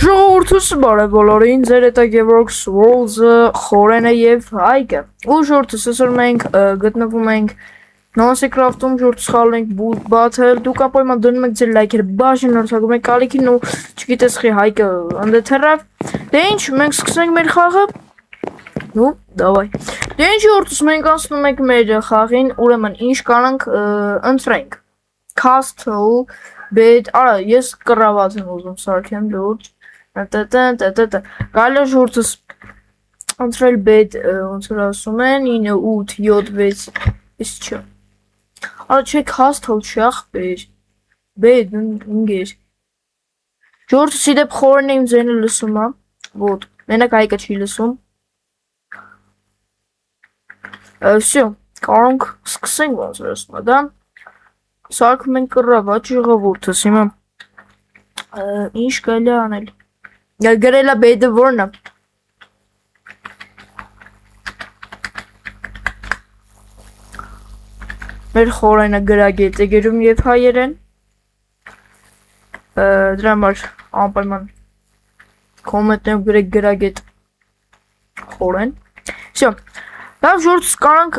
Ժողովուրդս բարև բոլորին, ձեր հետ է Gevorg Swirls-ը, Խորենը եւ Հայկը։ Ու ժողովուրդս այսօր մենք գտնվում ենք Nonse-Craft-ում, ժողովուրդս խաղում ենք Boot Battle։ Դուք ապօրինը դնում եք ձեր լայքերը, բաժին նորցակում եք ալիքին ու չգիտես խի Հայկը անդեթերավ։ Դե ինչ, մենք սկսենք մեր խաղը։ Ну, давай։ Դե ինչ ժողովուրդս մենք անցնում ենք մեր խաղին, ուրեմն ինչ կանանք ընտրենք։ Castle, bed, արա, ես կռաված եմ ուզում սարքեմ լուրջ։ Գալը ժողովուրդս ընտրել bed, ոնց որ ասում են, 9, 8, 7, 6, ես չէ։ Արա չէ castle չի ախպեր։ Bed, ընգեր։ Ժողովուրդս իդեպ խորն եմ ձենը լսում է, ոտ, մենակ Հայկը չի լսում։ Всё, կարոնք սկսենք ոնց որ ասում է, դա։ Սարքում ենք կռաված ժողովուրդս, հիմա ինչ կարելի է անել։ Գրել է bed-ը որն է։ Մեր խորենը գրագետ է գրում եւ հայերեն։ Դրա համար անպայման կոմենտներում գրեք գրագետ խորեն։ Всё։ Լավ ժողովուրդ կանանք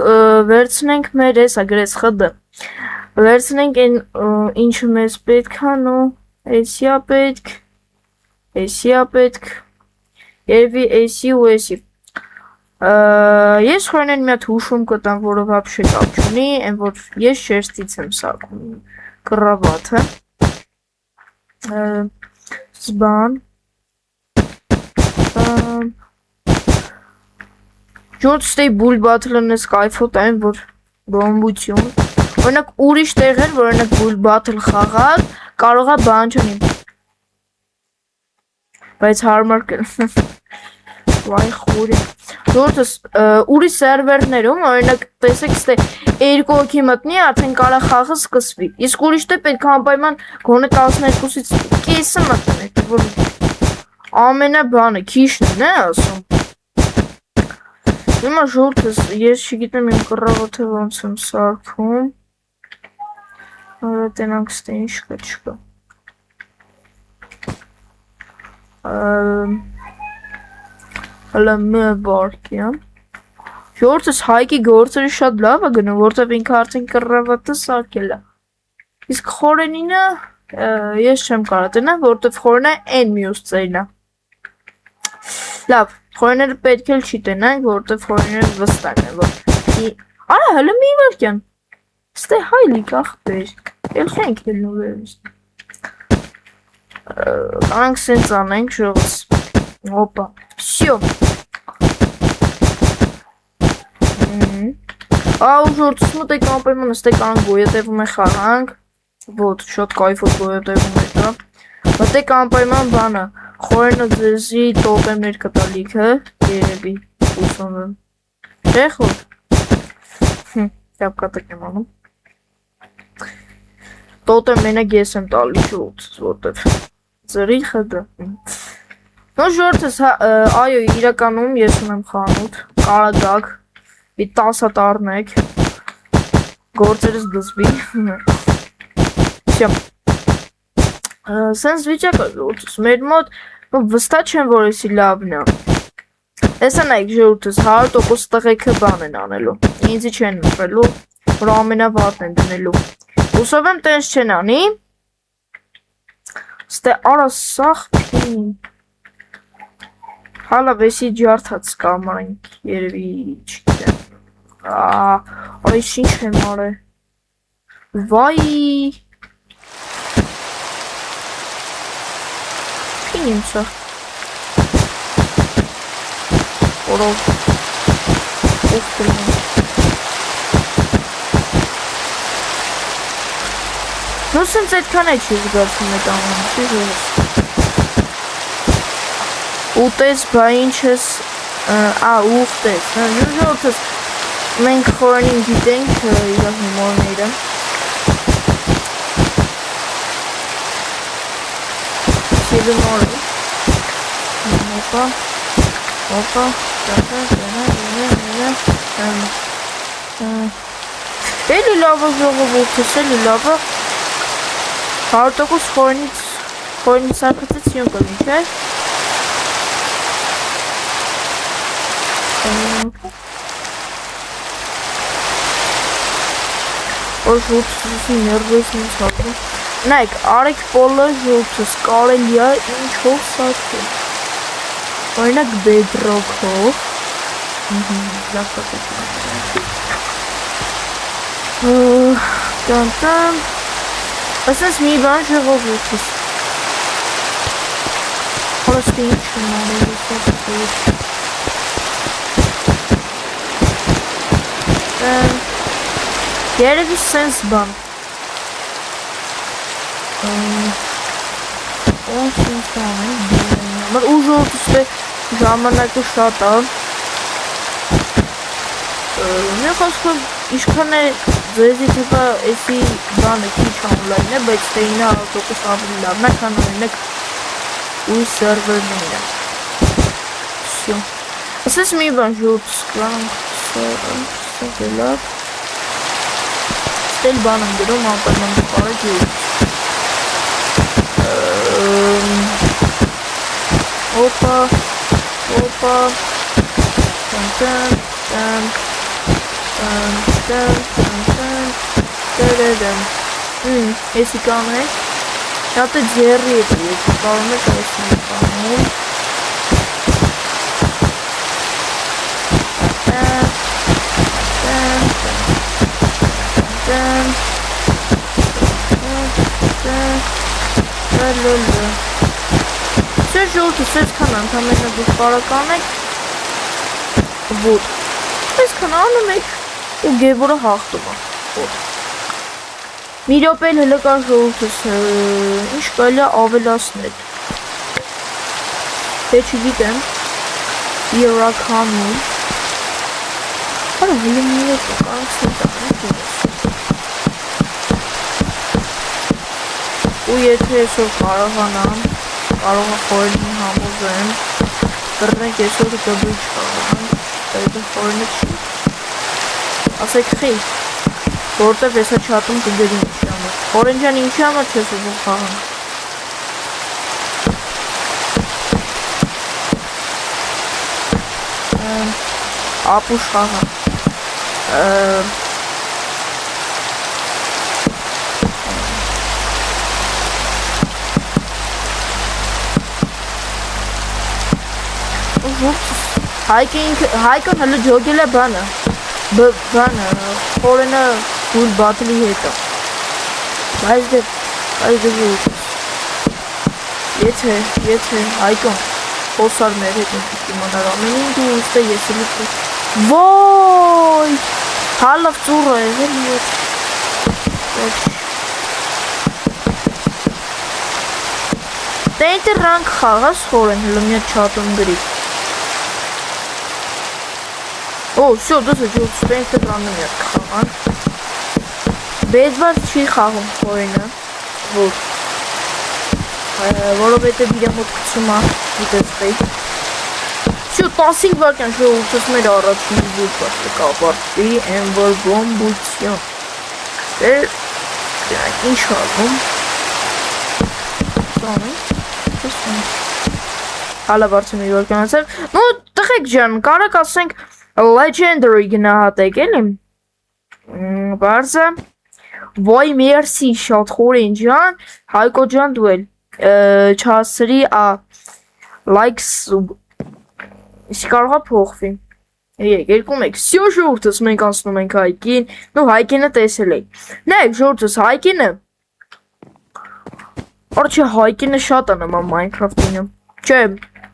վերցնենք մեր էսա գրես խդ։ Վերցնենք այն ինչը մեզ պետք է, նո, էսիա պետք, երևի էսի ու էսի։ Ես խորենեն մի հատ հուշում կտամ, որը вообще կապ չունի, այն որ ես շերստից եմ սարքում կռավաթը։ Զբան։ Ժողովուրդ ստեյ Boot Battle-ն ես կայֆոտ այն, որ բոմբություն։ Օրինակ ուրիշ տեղեր, որ օրինակ Boot Battle խաղալ, կարող է բան չունի։ Բայց հարմար կլինի։ Վայ խորի։ Ժողովուրդս ուրիշ սերվերներում, օրինակ տեսեք ստե 2 հոգի մտնի, արդեն կարող խաղը սկսվի։ Իսկ ուրիշ պետք է անպայման գոնե 12-ից կեսը մտնեք, որ ամենաբանը քիչն է ասում։ Հիմա ժողովուրդս ես չգիտեմ իմ կռավաթը ոնց եմ սարքում։ Արա տենանք ստե ինչ կա չկա։ Հələ մի վարկի եմ։ Ժողովուրդս Հայկի գործերը շատ լավ է գնում, որտեվ ինքը արդեն կռավաթը սարքել է։ Իսկ խորենինը ես չեմ կարող տնեմ, որտեվ խորենը այն մյուս ծերն է։ Լավ, խորենները պետք էլ չի տնենք, որտեվ խորենները վստակ են, որ Արա, հələ մի վարկյան։ Ստե հայլիկ ախպեր։ Էլ չենք ելնու վերից։ Կանանք սենց անենք ժողովս։ Հոպա։ Всё։ Ահա ժողովուրդս մտեք անպայման ստե կանանք գոյատևում է խաղանք։ Ոտ, շատ կայֆոտ գոյատևում է դա։ Մտեք անպայման բանը։ Խորենը ձեզի տոտեմներ կտալիքը, երևի, ուսում եմ։ Չէ խոր։ Կապկատակ եմ անում։ Տոտեմ մենակ ես եմ տալի ժողովուրդս, որտև ձրի խդը։ Նո ժողովուրդս, այո, իրականում ես ունեմ խանութ, կարագակ, մի 10 հատ առնեք, գործերս դզվի։ Всё։ Սենց վիճակը ժողովուրդս, մեր մոտ վստահ չեմ, որ էսի լավն է։ Տեսա նայեք ժողովուրդս 100% տղեկը բան են անելու։ Ինձի չեն ընտրելու, որ ամենավատն են դնելու։ Հուսով եմ տենց չեն անի։ Ստե արա սախ փին։ Հալա վեսի ջարդած կամարենք, երևի չգիտեմ։ Այ ինչ եմ արել։ Վայ։ Ինձա Որով ուխտում Նո սենց այդքան է չի զգացում այդ անում, չի ժողովս Ուտես, բա ինչ ես, ուխտես, ժողովս մենք խորենին գիտենք իրա հումորները Սիլում օրը Հոպա Էլի լավը ժողովուրդս, էլի լավը 100% խորենից սարքացեցիոն կլինի, չէ Որ ժողովրդի ներվեսն ցածր։ Նայեք, արեք բոլոր ժողովրդս կարելի է ինչով սարքել։ Օրինակ bedrock-ով։ Լավ տան։ Ասես մի բան ժողովրդս։ Просто ինչ ունի Երևի սենց բան Սենց բան Մեր ուժորդուստե ժամանակը շատ է Մեր խոսքով իշքան է ձեզի թեպա էսի բանը քիչ անլայն է, բայց թե 9% ավելի լավն է, քան օրինակ ու սերվերներն է Всё Ասես մի բան ժողովուրդ սկրանք սեղելավ Ստել բան եմ գրում անպայման կարեք Օպա Էսի կանեք Շատ է ձերի է կարում եք այսնի կանում Սեր ժողովուրդը սեզ քան անդամենը դուք կարական եք Ոտ Սեզ քան անում եք ու գևորը հաղթում է Ոտ Մի րոպել հլը կար ժողովուրդս ինչ կարելի է ավելացնել Թե չգիտեմ Իրականում Արա հլը մի րոպե կարանք սետանում Ու եթե այսօր կարողանամ, կարող է խորենին համոզեմ, դրնենք այսօր գբույչ կարողանամ, դա խորենը չի։ Ասեք խի, որտև եսա չատում կգերի ինչի համար։ Խորեն ջան ինչի համար չես ուզում խաղանք։ Ապուշ խաղանք։ Հայկն հլը ջոգել է բանը, խորենը հույլ բատլի հետը, բայց դե եթե հայկն խոսար մեր հետ ինքիք իմանար ամենին դու ուստե ես էլի Ոյ, հալավ ծուրը է, Դե ինտը ռանք խաղաս խորեն հլը միա չատում գրի О, всё, դուսը ջուր սպենսը ռանում յատ կխաղան Բեզված չի խաղում խորենը Որովհետև իր մոտ կցում է ուտեսպեի Всё, 15 վարկյան ժողովուրդս մեր առաջին բուլպաշտը կապարտի Էնվոր բոմբուցյոն Դեր, ինչ խաղում Հալա վարձում իր վարկանացել Նու տղեք ջան, կարակ ասենք Legendary գնահատեք էլի Բարզը Ոյ մերսի շատ խորին ջան Հայկո ջան դու էլ Չասրի Likes Իսկ կարողա փոխվի Երկում եք Սյո ժողովուրդս մենք անցնում ենք հայկին Նու հայկինը տեսել եք Նայեք ժողովուրդս հայկինը Արչե հայկինը շատ է նման Minecraft-ինը Չէ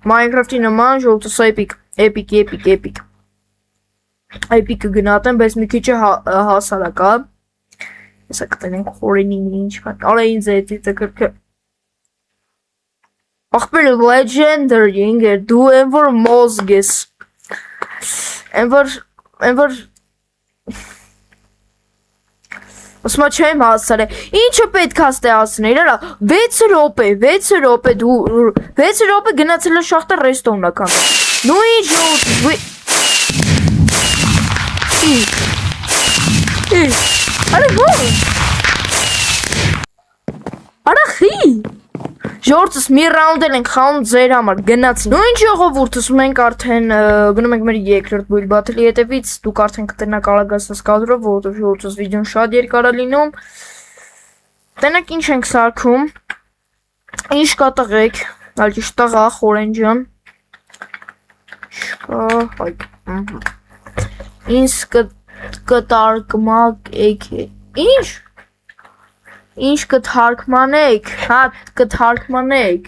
Minecraft-ի նման ժողովուրդս էպիկ Այպիկը գնատեմ, բայց մի քիչ հասարակ է Հեսա կտենենք խորենին ինչ կան Արա ինձ է էտիցը կրկը Աղբեր Legendary ինգեր, դու են որ մոզգ ես Են որ Ոսմա չեմ հասար է Ինչը պետք աստե ասներ արա 6 րոպե դու 6 րոպե գնացել է շախտը ռեստոնական Նու ինչ ժողովուրդ Արա ո՞ր Արա խի Ժողովուրդս մի ռաունդել ենք խաղում ձեր համար գնացին։ Նույն ժողովուրդս մենք արդեն գնում ենք մեր երկրորդ build battle-ի հետևից, դուք արդեն կտենաք արագացած կադրով, որովհետև ժողովուրդս վիդեոն շատ երկար է լինում։ Տենակ ինչ ենք սարքում։ Ինչ կա տղեկ, այլ ճիշտ տղա Խորեն ջան։ Ինչ կտարկմակ եք։ Ինչ Ինչ կթարգմանեք, հա, կթարգմանեք։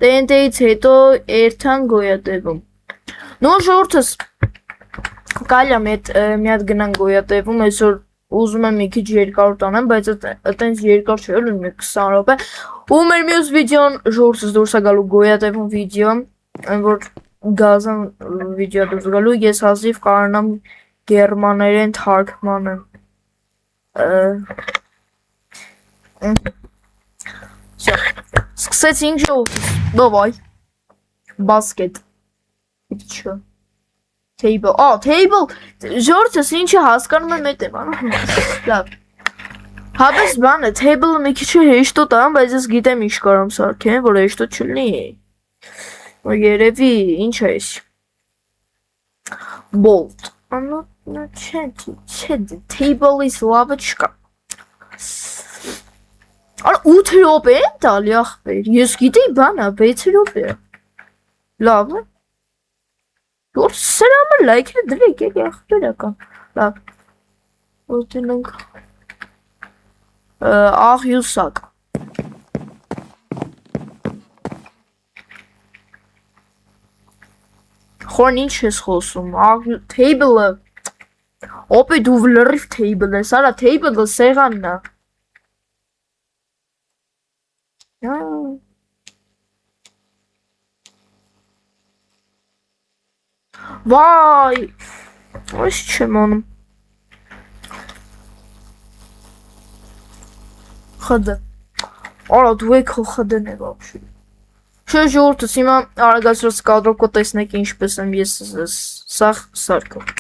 TNT-ից հետո երթան գոյատևում։ Նո ժողովուրդս կարելի է մի հատ գնան գոյատևում, այսօր ուզում եմ մի քիչ երկար տանեմ, բայց այտենց երկար չէ, լինի 20 րոպե։ Ու մեր մյուս վիդեոն ժողովուրդս դուրս է գալու գոյատևում վիդեո, որ գազան վիդեո դուրս գալու, ես հազիվ կարողանամ գերմաներեն թարգմանեմ։ Սկսեցինք ժողովուրդս, դավայ, բասկետ, չէ, table, table, ժողովուրդս ինչը հասկանում եմ էդ եմ, լավ, հապես բանը, table-ը մի քիչ հեշտոտ ամ, բայց ես գիտեմ ինչ կարամ սարքեմ, որ հեշտոտ չլնի, երևի, ինչ է ես, bolt, չէ, table-ից լավը չկա, Արա 8 րոպե են տալի ախպեր, ես գիտեի բանա, 6 րոպե է, լավ է, որ սրամը լայքերը դրեք էլի ախպերական, լավ, որ դնենք, աղյուսակ, խորն ինչ ես խոսում, table-ը, օպե դու լրիվ table ես, արա table-ը սեղանն է, Վայ, այս չեմ անում, խդը, արա դու եք հո խդն է վապշի, չէ ժողորդս հիմա արագացրած կադրով կտեսնեք ինչպես եմ ես սաղ սարկում,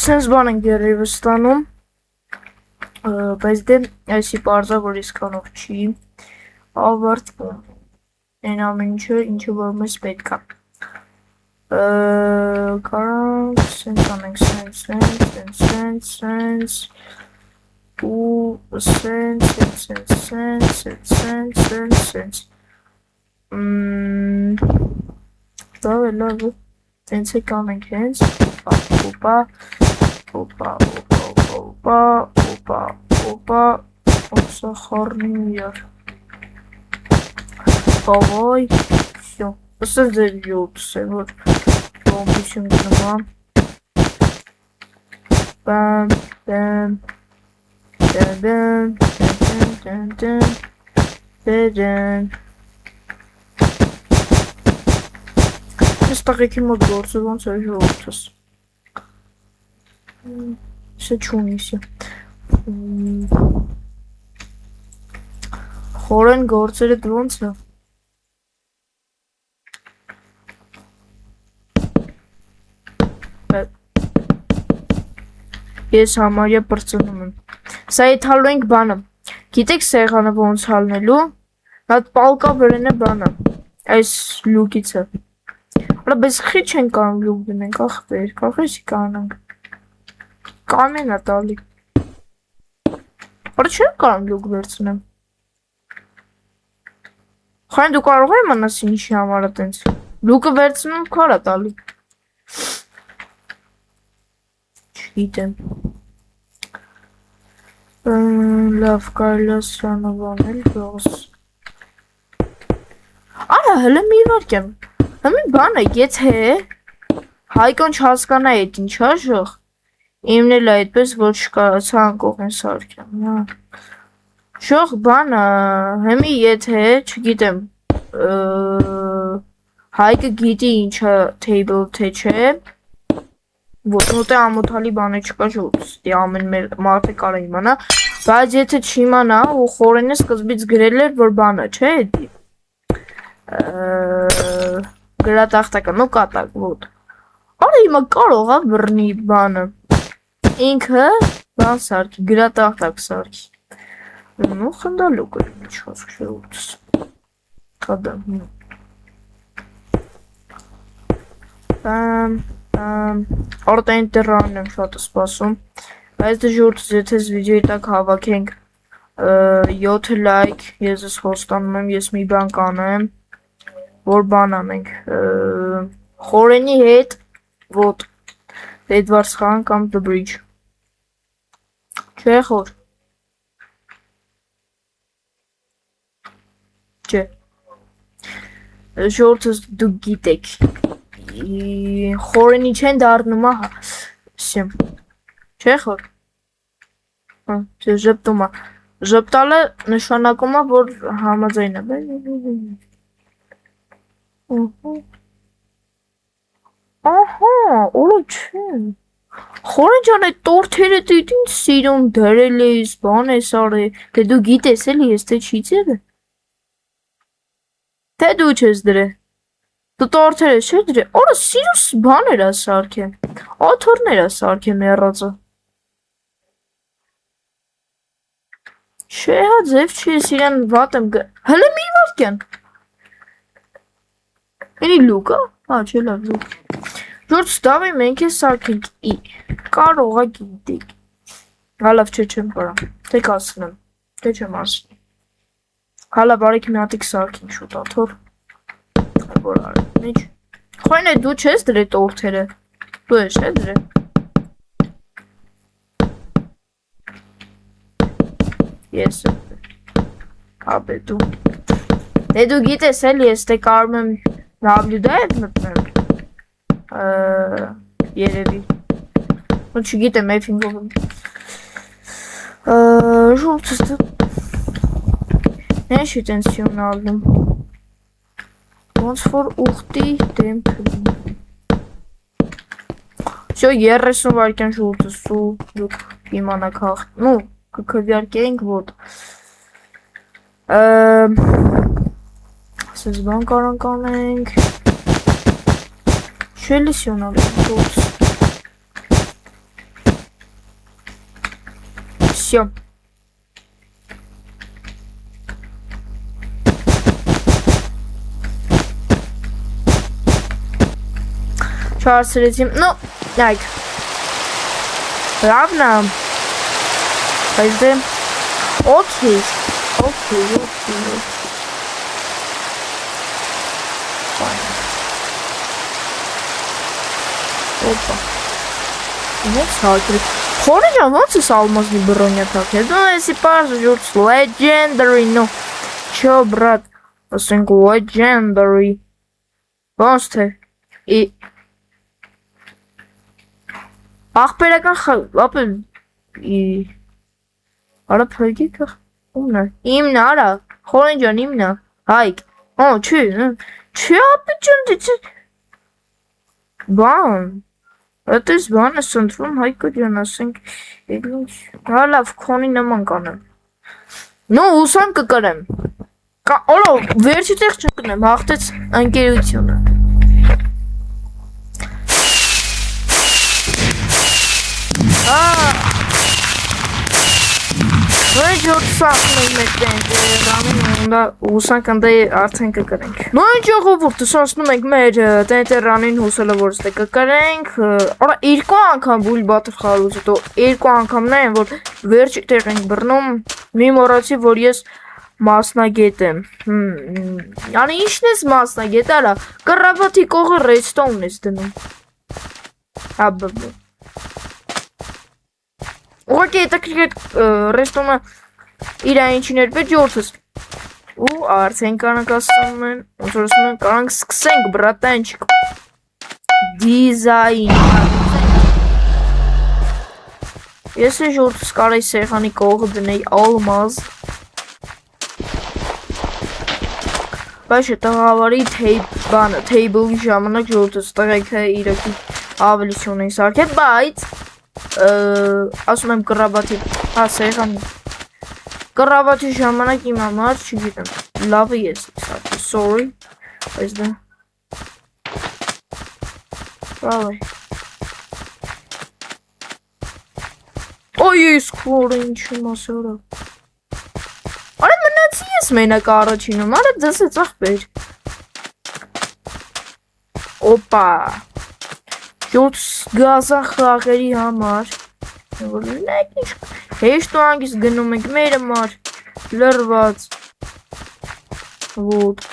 Սենց բան ենք երևս ստանում, բայց դե այսի պարզա, որ իսկանով չի, ավարտվում, են ամեն ինչը որ մեզ պետք է, կարանք, սենց անենք, սենց, ու սենց, լավ է, սենց է կանենք հենց, Опа, сахарный. Давай, все. Создается. Вот. Попробуем дома. Бам, бам, бам, бам. Está aqui uma dor, se vão ser juntos. Все չունիսի խորեն գործերը դրոնց է ես համարյա պրծնում եմ սա եթալու ենք բանը գիտեք սեղանը ոնց հալնելու հատ պալկա բրեն է բանը այս լուկից է Ora bez խիչ են կարող լուկ դնենք ախպեր կարող եսի կանանք Կամեն է տալի Ora չեմ կարող լուկ վերցնեմ Խայն դու կարող եմ անաս ինչի համար տենց լուկը վերցնում քար է տալի Չգիտեմ Լավ կարելի է սրանով անել բողս Արա հլը մի վարկեմ Համի բան է եթե Հայկոն չհասկանա էդ ինչ հաժող Իմն էլ այդպես ոչ չկարացան կողեն սարքեմ Շող բանը Հեմի եթե չգիտեմ Հայկը գիտի ինչը table թե չէ Ոտ նոտե ամոթալի բան չկա ժողովուրդ, ստի ամեն մեր մարդը կարա իմանա, բայց եթե չիմանա ու խորենը սկզբից գրել էր, որ բանը, չէ, էդի։ Գրատախտակը, նո կատակ, ոտ։ Արա հիմա կարող է բռնի բանը։ Ինքը բան սարքի, գրատախտակ սարքի։ Ну, խնդալու կլինի, չխոսք ժողովուրդս։ Կադա։ Արտային տերանն եմ շատ սպասում, բայց ժողովուրդս եթե վիդեոյի տակ հավաքենք 7 լայք, ես ես խոստանում եմ, ես մի բան կանեմ, որ բան անենք, խորենի հետ, ոտ, Edward Khan կամ The Bridge, չէ խոր, չէ, ժողովուրդս դուք գիտեք, խորենի չեն դառնում, սեմ, չէ խոր, ժպտում է, ժպտալը նշանակում է, որ համաձայն է, ահա, օրը չէ, խորեն ճան այդ տորթերը դիտ ինձ սիրում դրել ես, բան ես արել, թե դու գիտես էլի ես թե չի ձևը, թե դու չես դրել, դու տորթերը չէ դրել, օրը սիրուս բաներ է սարքեն, աթորներ է սարքեն երածը, չէ հա ձև չի ես իրան վատ եմ հլը մի վարկյան, ինի լուկա, չէ լավ լուկ, ժորդ ստավի մենք է սարքենք կարող է գիտեք, հալավ չէ չեմ պարամ, թե կասնեմ, թե չեմ ասնի, հալավ արեք մի հատիկ սարքենք շուտ աթոր, որ արեք, միչ, խոյն է դու չես դրե տորթերը, դու ես է դրե, ես ապե դու, դե դու գիտես էլ ես թե կարում եմ նավլյուդա հետ մտնեմ, երևի, ու չգիտեմ էվինգով եմ, ժողովուրդս նեն շիտենցիոն ալնում, ոնց որ ուղտի դեմք լինի, всё 30 վայրկյան ժողովուրդս ու դուք իմանաք նու կքվյարկենք ոտ, ասես բան կարանք անենք, Շելիսյոն ալենք ոտ, всё, չարսրեցիմ, նո, այք, լավն եմ, բայց դե, օքեյ, Опа. Нет, сакры. Խորը ոնց ես ալմազնի բրոնյա թաքել, դու եսի պարզ ժուրց legendary, no, չո բրատ, ասենք legendary, ոնց թե, աղպերական ապը, արա պրգիկը, իմն արա, խորեն ջան իմն, հայք, չի ապը ջան դիցը, բան, Այդպես բան է սնդվում հայկը ջան, ասենք, հա լավ, քոնի նման կանեմ, նո ուսան կկրեմ, օրո, վերջի տեղ չկնեմ, հաղթեց ընկերությունը, Նոյն ժորդ սախն ենք մեկ տենտերանին, ուսանք ընդայ արդեն կկրենք, նոյն ժողովուրդ սասնում ենք մեր տենտերանին հուսելը որ ստե կկրենք, արա երկու անգամ բույլ բատր խալուց հետո, երկու անգամն են, որ վերջ տեղ ենք բրնում, մի մորացի, որ ես մասնագետ եմ, անի իշն ես մասնագետ, արա, կռավաթի կողը ռեստոուն ես դնում, Ուղղակի հետաքրքիր ռեստորանը իր ինչին էր պետք ջորցս ու արդեն կանանք ասում են ոնց որ ասում են կանանք սկսենք բրատանչիկ դիզայն ես ջորցս կարեի սեղանի կողը դնեի ալմազ բայց տղավարի բանը թեյբլի ժամանակ ջորցս տղեկը իրակի ավելություն ենք սարքել, բայց ասում եմ կռաբաթի, սեղանի կռաբաթի ժամանակ իմ համար, չգիտեմ, լավը ես սարքել, sorry, բայց դա լավ է։ Ոյ ես քորը ինչու մասորա։ Արա մնացի ես մենակ առաջինում, արա դասեց ախպեր։ Օպա։ Յոթ գազան խաղերի համար։ Որ լեք ինչ հեշտ ու անգիս գնում ենք մեր համար լրված։ Вот։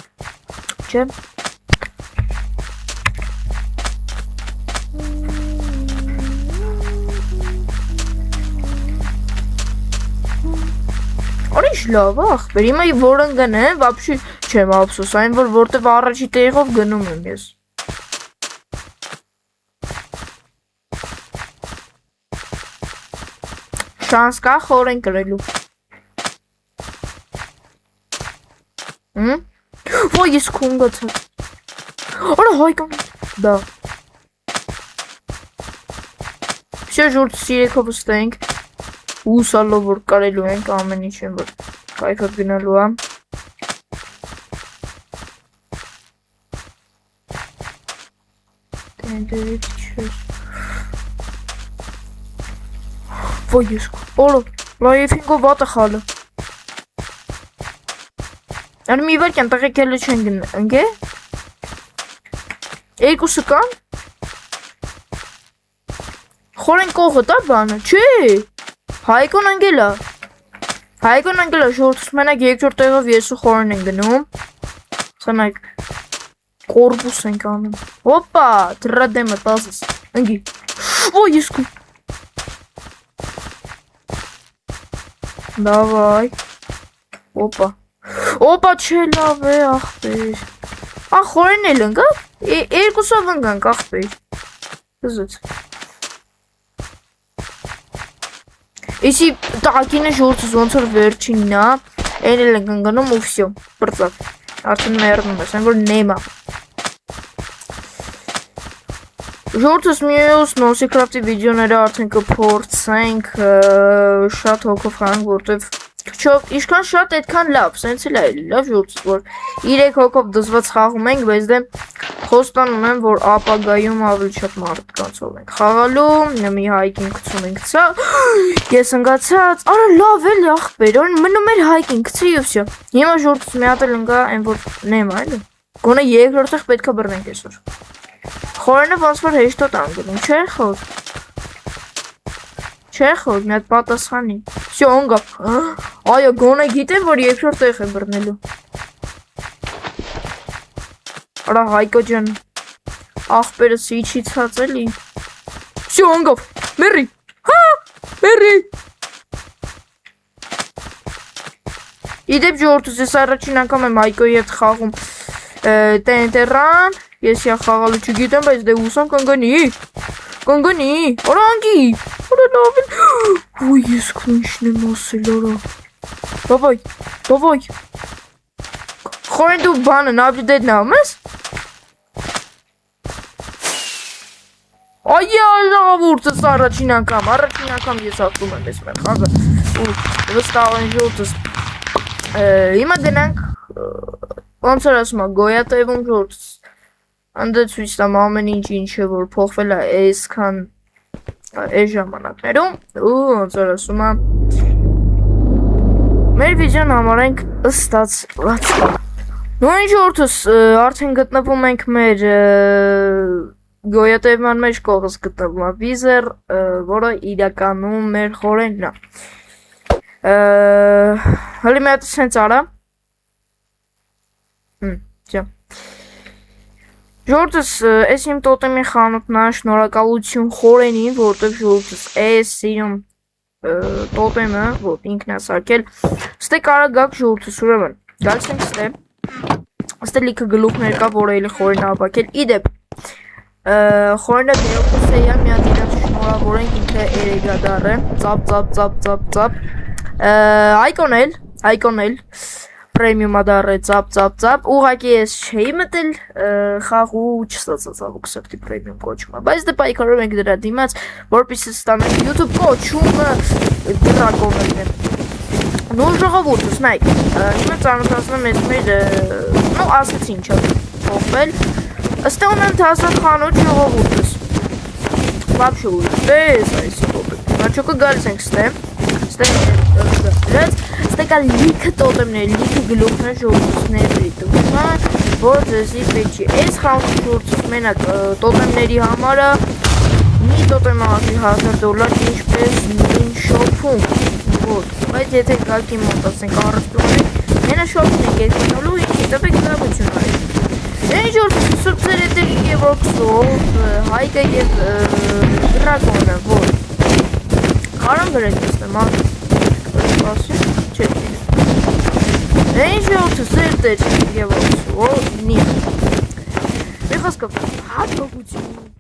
Չէ։ Արիշ լավ ախպեր, հիմա որ ընկնեմ, вообще չեմ ափսոս, այն որ որտեվ առաջի տեղով գնում եմ ես։ Շանս կա խորեն կրելու։ Ոյ ես քուն գացած։ Արա հայկան, դա։ Всё ժուրտ սիրեքով ստենք։ Ուսալով որ կարելու ենք ամեն ինչ են որ կայֆը գնալու է։ Տենդերից չես։ Ոյ ես օլո, լայեվինգով վատը խալը։ Ար մի վարքյան տղեկելը չեն ընգե։ Երկուսը կան։ Խորեն կողը տա բանը, չէ։ Հայկոն անգելա շորտս մենակ երկրորդ տեղով ես ու խորեն են գնում։ Սանայք կորպուս ենք անում։ Հոպա, դրա դեմը տասս, ընգի։ Ոյ ես կու։ Դավայ։ Օպա չէ լավ է ախպեր։ Խորեն էլ ընգա, երկուսով ընգանք ախպեր։ Զուց։ Եսի տակինը ժորտս ոնց որ վերջինն է, այն էլ ենք ընկնում ու վсё, բրծավ, արդեն մեռնում ես, այն որ նեմա։ Ժորտս մյուս նոսիկրաֆտի վիդեոները արդեն կփորձենք շատ հոգով խանք, որտև Իշքան շատ այդքան լավ, սենց էլ է լավ ժորտս, որ 3 հոգով դզված խաղում ենք, բայց դե խոստանում եմ, որ ապագայում ավելի շատ մարդկանցով ենք խաղալու, մի հայկին գցում ենք ցա, ես ընկացած, արա լավ էլի ախպեր, մնում էր հայկին գցի ու վсё։ Հիմա ժորտս մի հատ էլ ընկա, այն որ նեմա էլի։ Գոնե երկրորդ տեղ պետքա բռնենք այսօր։ Խորենը ոնց որ հեշտոտ անգնում, չէ՞ խոր։ Չէ՞ խոր, մի հատ պատասխանի։ Վсё, ընկա։ Այո, գոնե գիտեմ, որ երկրորդ տեղ է բռնելու։ Արա Հայկո ջան, ախպերս իջիցած էլի։ Վсё, ընկավ, մերի, մերի։ Իդեպ ժողովուրդ, ես առաջին անգամ եմ Հայկոյի հետ խաղում տենտերան, ես յա խաղալու չգիտեմ, բայց դե ուսամ կանգնի, արա անգի, արա լավ էլ, ոյ ես քունչն եմ ասել, արա, դավայ, խորեն դու բանը նավրիդետ նավում ես? Այա ժողովուրդս առաջին անգամ ես ատում եմ ես մեր խաղը ու վստահ են ժողովուրդս հիմա գնանք ոնց էր ասում գոյատևում ժողովուրդս անդե ցույց տամ ամեն ինչը որ փոխվել է այսքան այս ժամանակներում ու ոնց էր ասում մեր վիդեոն համարենք ստացված նույն ժողովուրդս արդեն գտնվում ենք մեր գոյատևման մեջ կողս գտնվում է վիզեր, որը իրականում մեր խորենն է։ Հəli մի հատ սենց արա։ Ժողովուրդս, այս իմ տոտեմի խանութն է, շնորհակալություն խորենին, որտեղ ժողովուրդս այս սիրում տոտեմը, որ ինքն է սարքել, ստե կարա գաք ժողովուրդս ուրեմն։ Գալիս ենք ստե լիքը գլուխներ կա, որը էլի խորեն ապակել։ Իդեպ խորենը դերոքս է յան մի հատ իրաց շնորհավորենք ինքը էրեգադար է, ծապ, Հայկոն էլ, պրեմիումա դարը ծապ, ուղղակի ես չէի մտել խաղ ու չստացա սրտի պրեմիում կոչումը, բայց դե պայքարում ենք դրա դիմաց, որպեսզի ստանանք YouTube կոչումը դրակոններն են։ Ну ժողովուրդս, նայեք, հիմա ծանոթացնում եմ մեր, ну ասեցի ինչ է փոխվել, ըստ ունեմ թասած խանութ ժողովուրդս, вообще ուտես այս տոտեմ, աչոկը գալիս ենք ստեկա լիքը տոտեմներ, լիքը գլուխներ ժողովուրդսների տվումա, որ ձեզի պետք չի, այս խանութ ժողովուրդս մենակ տոտեմների համարը մի տոտեմ աղի $1000 ինչպես նույն շոփում, բայց եթե կարգի մոտ ասենք առստուանենք, մենա շոփն ենք երկնոլու, ինչի տպեք լավություն արեք։ Ինչ որ սուրբսեր էտեր Եվրոքսով, հայկը և դրակոնը, որ կարան գրեք եստեմ, ասում, չեք ինչ որ սուրբսեր էտեր Եվրոքսով, նիխ։ Մի խոսքով, հատողություն։